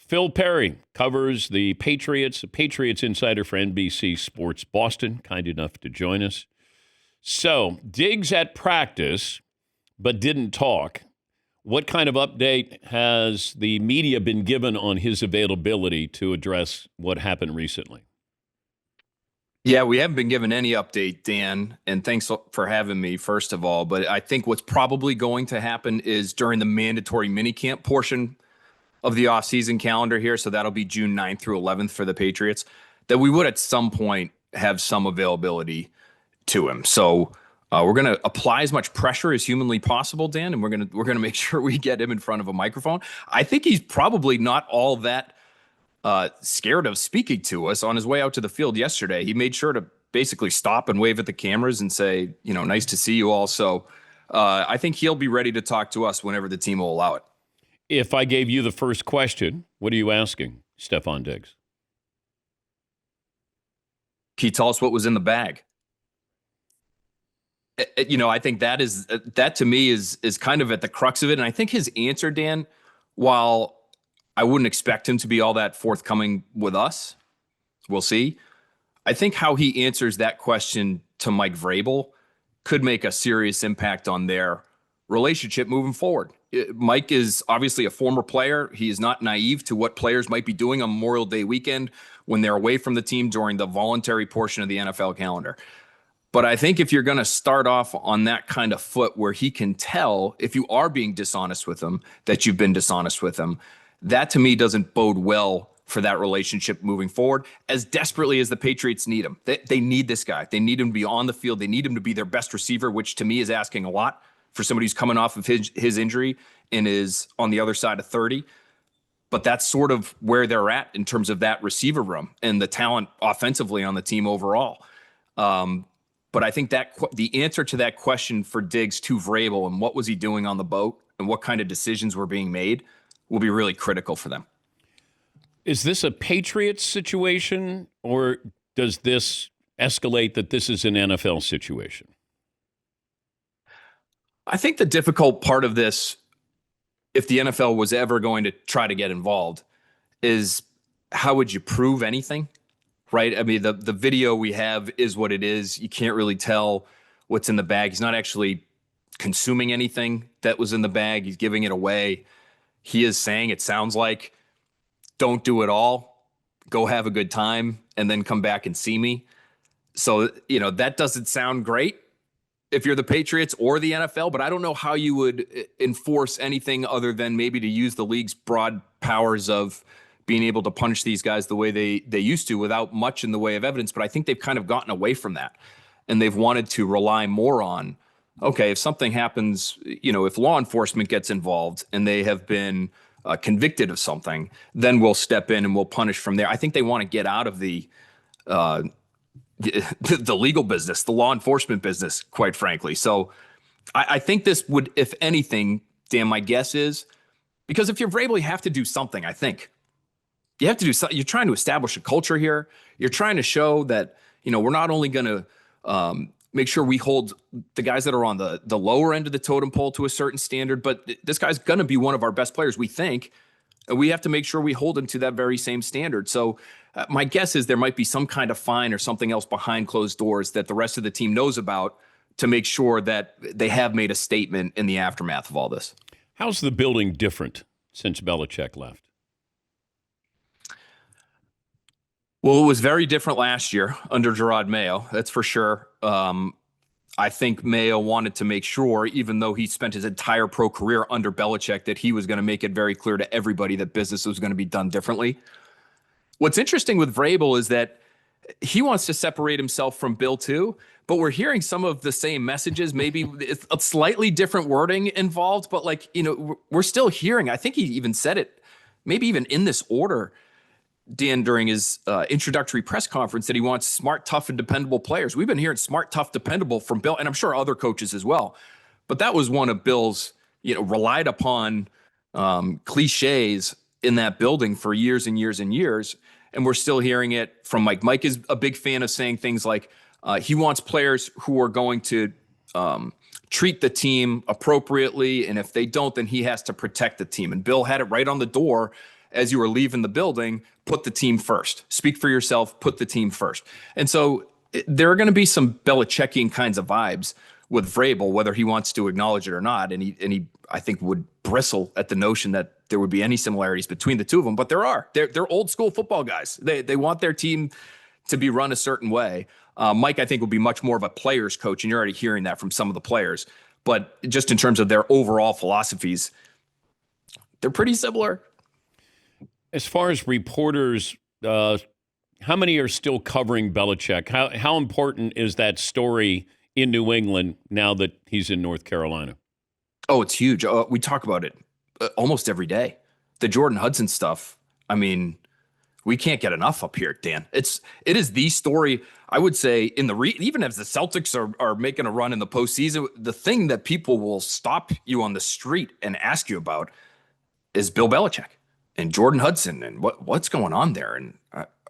Phil Perry covers the Patriots, a Patriots insider for NBC Sports Boston, kind enough to join us. So, Diggs at practice, but didn't talk. What kind of update has the media been given on his availability to address what happened recently? Yeah, we haven't been given any update, Dan, and thanks for having me, first of all. But I think what's probably going to happen is during the mandatory minicamp portion of the offseason calendar here, so that'll be June 9th through 11th for the Patriots, that we would at some point have some availability to him. So we're going to apply as much pressure as humanly possible, Dan, and we're going to make sure we get him in front of a microphone. I think he's probably not all that scared of speaking to us. On his way out to the field yesterday, he made sure to basically stop and wave at the cameras and say, nice to see you all. So I think he'll be ready to talk to us whenever the team will allow it. If I gave you the first question, what are you asking, Stefon Diggs? Can you tell us what was in the bag? I think that to me is kind of at the crux of it. And I think his answer, Dan, while I wouldn't expect him to be all that forthcoming with us, we'll see. I think how he answers that question to Mike Vrabel could make a serious impact on their relationship moving forward. Mike is obviously a former player. He is not naive to what players might be doing on Memorial Day weekend when they're away from the team during the voluntary portion of the NFL calendar. But I think if you're going to start off on that kind of foot where he can tell if you are being dishonest with him, that you've been dishonest with him, that to me doesn't bode well for that relationship moving forward, as desperately as the Patriots need him. They need this guy. They need him to be on the field. They need him to be their best receiver, which to me is asking a lot for somebody who's coming off of his injury and is on the other side of 30. But that's sort of where they're at in terms of that receiver room and the talent offensively on the team overall. But I think that the answer to that question for Diggs to Vrabel and what was he doing on the boat and what kind of decisions were being made will be really critical for them. Is this a Patriots situation, or does this escalate that this is an NFL situation? I think the difficult part of this, if the NFL was ever going to try to get involved, is how would you prove anything, right? I mean, the video we have is what it is. You can't really tell what's in the bag. He's not actually consuming anything that was in the bag. He's giving it away. He is saying, it sounds like, don't do it all. Go have a good time and then come back and see me. So, that doesn't sound great if you're the Patriots or the NFL, but I don't know how you would enforce anything other than maybe to use the league's broad powers of being able to punish these guys the way they used to without much in the way of evidence. But I think they've kind of gotten away from that, and they've wanted to rely more on, okay, if something happens, if law enforcement gets involved and they have been convicted of something, then we'll step in and we'll punish from there. I think they want to get out of the legal business, the law enforcement business, quite frankly. So I think this would, if anything, Dan, my guess is, because if you're Vrabel, you have to do something, I think. You have to do something. You're trying to establish a culture here. You're trying to show that, we're not only going to make sure we hold the guys that are on the lower end of the totem pole to a certain standard, but this guy's going to be one of our best players, we think. And we have to make sure we hold him to that very same standard. So my guess is there might be some kind of fine or something else behind closed doors that the rest of the team knows about to make sure that they have made a statement in the aftermath of all this. How's the building different since Belichick left? Well, it was very different last year under Gerard Mayo, that's for sure. I think Mayo wanted to make sure, even though he spent his entire pro career under Belichick, that he was going to make it very clear to everybody that business was going to be done differently. What's interesting with Vrabel is that he wants to separate himself from Bill too, but we're hearing some of the same messages, maybe it's a slightly different wording involved, but we're still hearing, I think he even said it, maybe even in this order, Dan, during his introductory press conference, that he wants smart, tough, and dependable players. We've been hearing smart, tough, dependable from Bill, and I'm sure other coaches as well. But that was one of Bill's, relied upon cliches in that building for years and years and years. And we're still hearing it from Mike. Mike is a big fan of saying things like he wants players who are going to treat the team appropriately. And if they don't, then he has to protect the team. And Bill had it right on the door as you were leaving the building, put the team first. Speak for yourself, put the team first. And so there are going to be some Belichickian kinds of vibes with Vrabel, whether he wants to acknowledge it or not. And he I think would bristle at the notion that there would be any similarities between the two of them, but there are. They're old school football guys. They want their team to be run a certain way. Mike, I think, will be much more of a player's coach, and you're already hearing that from some of the players. But just in terms of their overall philosophies, they're pretty similar. As far as reporters, how many are still covering Belichick? How important is that story in New England now that he's in North Carolina? Oh, it's huge. We talk about it almost every day. The Jordan Hudson stuff, I mean, we can't get enough up here, Dan. It is the story, I would say, in the even as the Celtics are making a run in the postseason, the thing that people will stop you on the street and ask you about is Bill Belichick and Jordan Hudson and what's going on there, and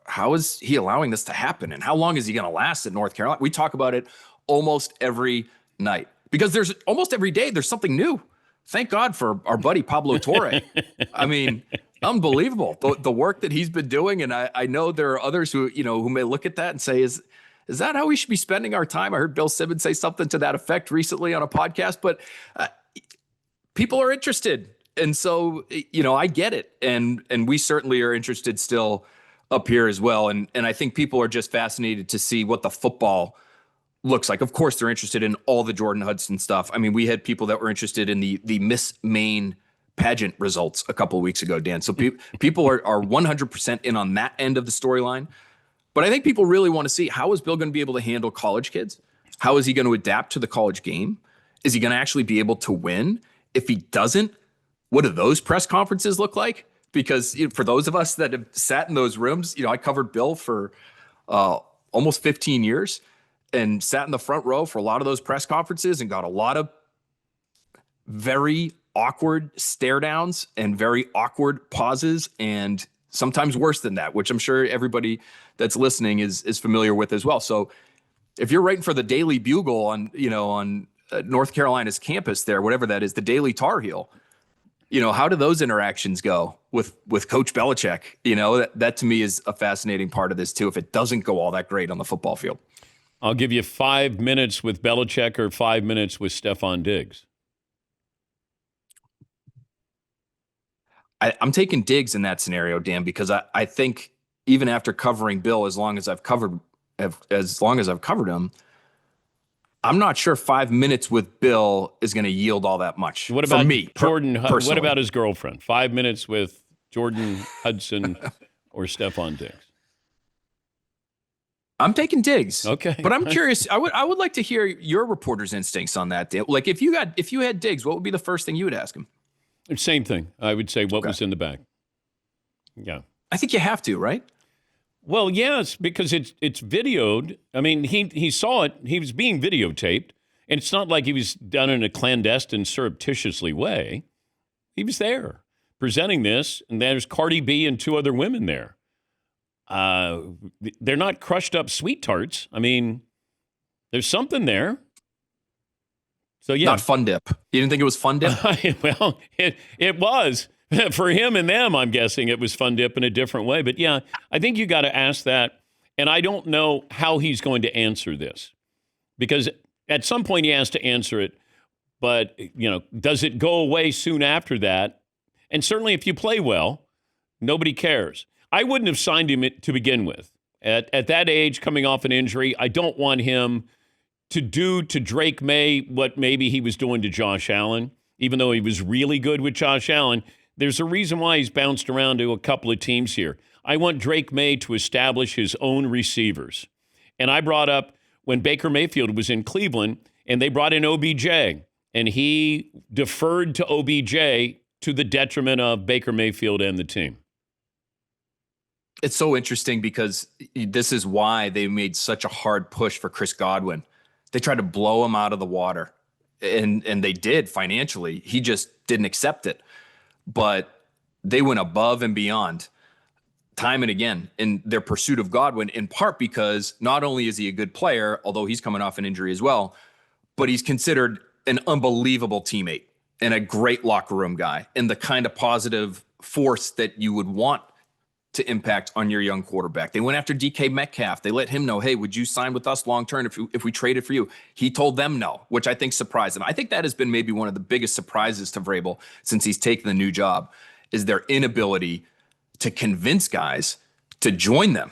how is he allowing this to happen, and how long is he going to last at North Carolina? We talk about it almost every night because there's almost every day there's something new. Thank God for our buddy Pablo Torre. I mean, unbelievable the work that he's been doing, and I know there are others who may look at that and say, is that how we should be spending our time? I heard Bill Simmons say something to that effect recently on a podcast, but people are interested. And so, I get it. And we certainly are interested still up here as well. And I think people are just fascinated to see what the football looks like. Of course, they're interested in all the Jordan Hudson stuff. I mean, we had people that were interested in the Miss Maine pageant results a couple of weeks ago, Dan. So people are 100% in on that end of the storyline. But I think people really want to see, how is Bill going to be able to handle college kids? How is he going to adapt to the college game? Is he going to actually be able to win? If he doesn't, what do those press conferences look like? Because for those of us that have sat in those rooms, I covered Bill for almost 15 years and sat in the front row for a lot of those press conferences and got a lot of very awkward stare downs and very awkward pauses, and sometimes worse than that, which I'm sure everybody that's listening is familiar with as well. So if you're writing for the Daily Bugle on North Carolina's campus there, whatever that is, the Daily Tar Heel, how do those interactions go with Coach Belichick? That to me is a fascinating part of this too, if it doesn't go all that great on the football field. I'll give you 5 minutes with Belichick or 5 minutes with Stefon Diggs. I'm taking Diggs in that scenario, Dan, because I think even after covering Bill as long as I've covered him, I'm not sure 5 minutes with Bill is going to yield all that much. What about for me, Jordan? Personally. What about his girlfriend? 5 minutes with Jordan Hudson or Stefon Diggs? I'm taking Diggs. Okay, but I'm curious. I would like to hear your reporter's instincts on that. Dan. Like if you had Diggs, what would be the first thing you would ask him? Same thing. I would say what was in the bag. Yeah. I think you have to, right? Well, yes, because it's videoed. I mean, he saw it. He was being videotaped. And it's not like he was done in a clandestine, surreptitiously way. He was there presenting this, and there's Cardi B and 2 other women there. They're not crushed up sweet tarts. I mean, there's something there. So, yeah. Not Fun Dip. You didn't think it was Fun Dip? Well, it was. For him and them, I'm guessing it was Fun Dip in a different way. But, yeah, I think you got to ask that. And I don't know how he's going to answer this. Because at some point he has to answer it. But, does it go away soon after that? And certainly if you play well, nobody cares. I wouldn't have signed him to begin with. At that age, coming off an injury, I don't want him to do to Drake May what maybe he was doing to Josh Allen, even though he was really good with Josh Allen. There's a reason why he's bounced around to a couple of teams here. I want Drake May to establish his own receivers. And I brought up when Baker Mayfield was in Cleveland and they brought in OBJ, and he deferred to OBJ to the detriment of Baker Mayfield and the team. It's so interesting because this is why they made such a hard push for Chris Godwin. They tried to blow him out of the water, and they did financially. He just didn't accept it. But they went above and beyond time and again in their pursuit of Godwin, in part because not only is he a good player, although he's coming off an injury as well, but he's considered an unbelievable teammate and a great locker room guy and the kind of positive force that you would want to impact on your young quarterback. They went after DK Metcalf. They let him know, hey, would you sign with us long term if we traded for you? He told them no, which I think surprised them. I think that has been maybe one of the biggest surprises to Vrabel since he's taken the new job, is their inability to convince guys to join them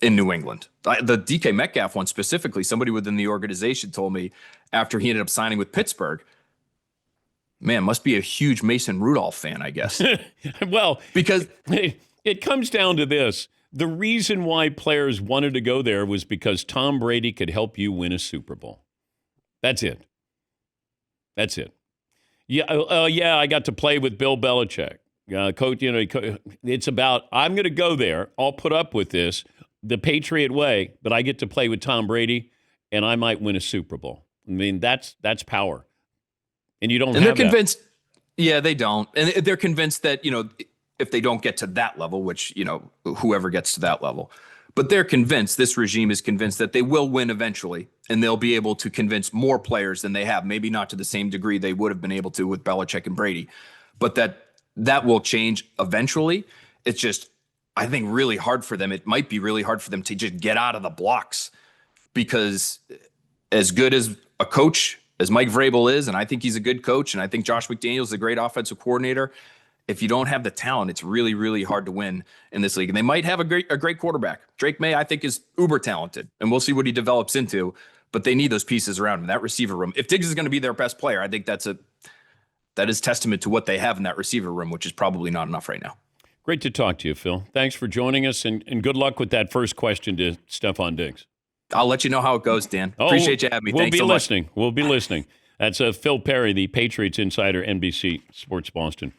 in New England. The DK Metcalf one specifically, somebody within the organization told me after he ended up signing with Pittsburgh, man, must be a huge Mason Rudolph fan, I guess. Well, because it comes down to this. The reason why players wanted to go there was because Tom Brady could help you win a Super Bowl. That's it. That's it. Yeah, yeah, I got to play with Bill Belichick. Coach, it's about, I'm going to go there. I'll put up with this the Patriot way, but I get to play with Tom Brady, and I might win a Super Bowl. I mean, that's power. And you don't have they're that. convinced. Yeah, they don't. And they're convinced that, if they don't get to that level, which, whoever gets to that level, but they're convinced, this regime is convinced that they will win eventually, and they'll be able to convince more players than they have, maybe not to the same degree they would have been able to with Belichick and Brady, but that will change eventually. It's just, I think, really hard for them. It might be really hard for them to just get out of the blocks, because as good as a coach as Mike Vrabel is, and I think he's a good coach, and I think Josh McDaniels is a great offensive coordinator, if you don't have the talent, it's really, really hard to win in this league. And they might have a great quarterback. Drake May, I think, is uber talented, and we'll see what he develops into, but they need those pieces around him. That receiver room, if Diggs is going to be their best player, I think that is testament to what they have in that receiver room, which is probably not enough right now. Great to talk to you, Phil. Thanks for joining us, and good luck with that first question to Stefon Diggs. I'll let you know how it goes, Dan. Appreciate you having me. Thanks so much. We'll be listening. That's Phil Perry, the Patriots insider, NBC Sports Boston.